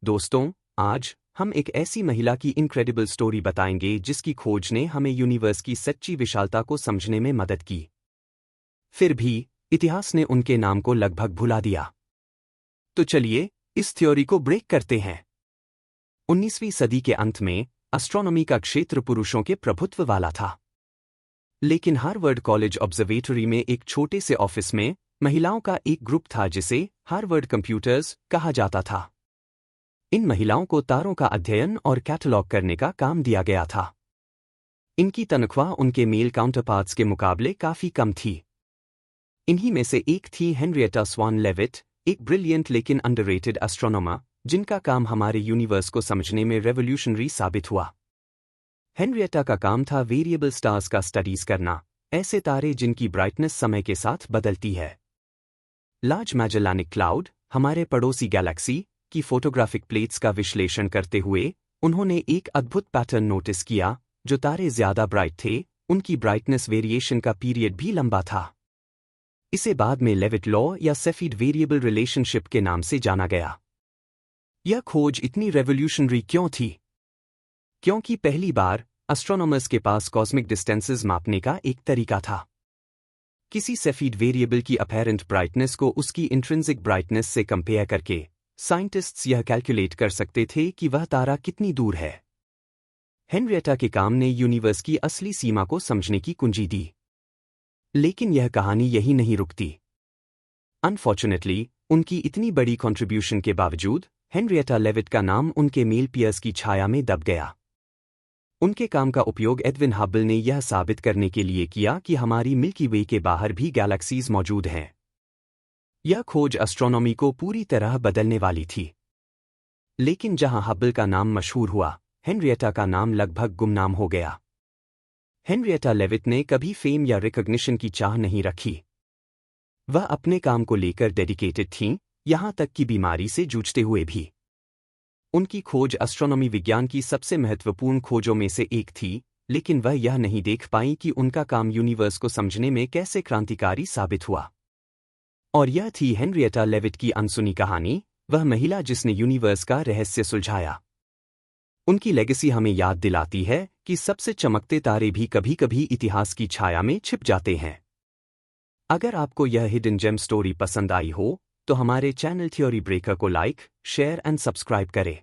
दोस्तों, आज हम एक ऐसी महिला की इनक्रेडिबल स्टोरी बताएंगे जिसकी खोज ने हमें यूनिवर्स की सच्ची विशालता को समझने में मदद की। फिर भी इतिहास ने उनके नाम को लगभग भुला दिया। तो चलिए इस थ्योरी को ब्रेक करते हैं। 19वीं सदी के अंत में एस्ट्रोनॉमी का क्षेत्र पुरुषों के प्रभुत्व वाला था। लेकिन हार्वर्ड कॉलेज ऑब्जर्वेटरी में एक छोटे से ऑफिस में महिलाओं का एक ग्रुप था जिसे हार्वर्ड कंप्यूटर्स कहा जाता था। इन महिलाओं को तारों का अध्ययन और कैटलॉग करने का काम दिया गया था। इनकी तनख्वाह उनके मेल काउंटरपार्ट्स के मुकाबले काफी कम थी। इन्हीं में से एक थी हेनरिएटा स्वान लेविट, एक ब्रिलियंट लेकिन अंडररेटेड एस्ट्रोनॉमर जिनका काम हमारे यूनिवर्स को समझने में रेवोल्यूशनरी साबित हुआ। हेनरिएटा का काम था वेरिएबल स्टार्स का स्टडीज करना, ऐसे तारे जिनकी ब्राइटनेस समय के साथ बदलती है। लार्ज मैजेलानिक क्लाउड, हमारे पड़ोसी गैलेक्सी की फोटोग्राफिक प्लेट्स का विश्लेषण करते हुए उन्होंने एक अद्भुत पैटर्न नोटिस किया। जो तारे ज्यादा ब्राइट थे, उनकी ब्राइटनेस वेरिएशन का पीरियड भी लंबा था। इसे बाद में लेविट लॉ या सेफीड वेरिएबल रिलेशनशिप के नाम से जाना गया। यह खोज इतनी रेवोल्यूशनरी क्यों थी? क्योंकि पहली बार एस्ट्रोनॉमर्स के पास कॉस्मिक डिस्टेंसेस मापने का एक तरीका था। किसी सेफीड वेरिएबल की अपैरेंट ब्राइटनेस को उसकी इंट्रिंसिक ब्राइटनेस से कंपेयर करके साइंटिस्ट्स यह कैलकुलेट कर सकते थे कि वह तारा कितनी दूर है। हेनरिएटा के काम ने यूनिवर्स की असली सीमा को समझने की कुंजी दी। लेकिन यह कहानी यही नहीं रुकती। अनफॉर्चुनेटली, उनकी इतनी बड़ी कंट्रीब्यूशन के बावजूद हेनरिएटा लेविट का नाम उनके मेल पियर्स की छाया में दब गया। उनके काम का उपयोग एडविन हबल ने यह साबित करने के लिए किया कि हमारी मिल्की वे के बाहर भी गैलेक्सीज मौजूद हैं। यह खोज एस्ट्रोनॉमी को पूरी तरह बदलने वाली थी। लेकिन जहां हबल का नाम मशहूर हुआ, हेनरिएटा का नाम लगभग गुमनाम हो गया। हेनरिएटा लेविट ने कभी फेम या रिकॉग्निशन की चाह नहीं रखी। वह अपने काम को लेकर डेडिकेटेड थीं, यहां तक कि बीमारी से जूझते हुए भी। उनकी खोज एस्ट्रोनॉमी विज्ञान की सबसे महत्वपूर्ण खोजों में से एक थी, लेकिन वह यह नहीं देख पाई कि उनका काम यूनिवर्स को समझने में कैसे क्रांतिकारी साबित हुआ। और यह थी हेनरिएटा लेविट की अनसुनी कहानी, वह महिला जिसने यूनिवर्स का रहस्य सुलझाया। उनकी लेगेसी हमें याद दिलाती है कि सबसे चमकते तारे भी कभी-कभी इतिहास की छाया में छिप जाते हैं। अगर आपको यह हिडन जेम स्टोरी पसंद आई हो, तो हमारे चैनल थ्योरी ब्रेकर को लाइक, शेयर एंड सब्सक्राइब करें।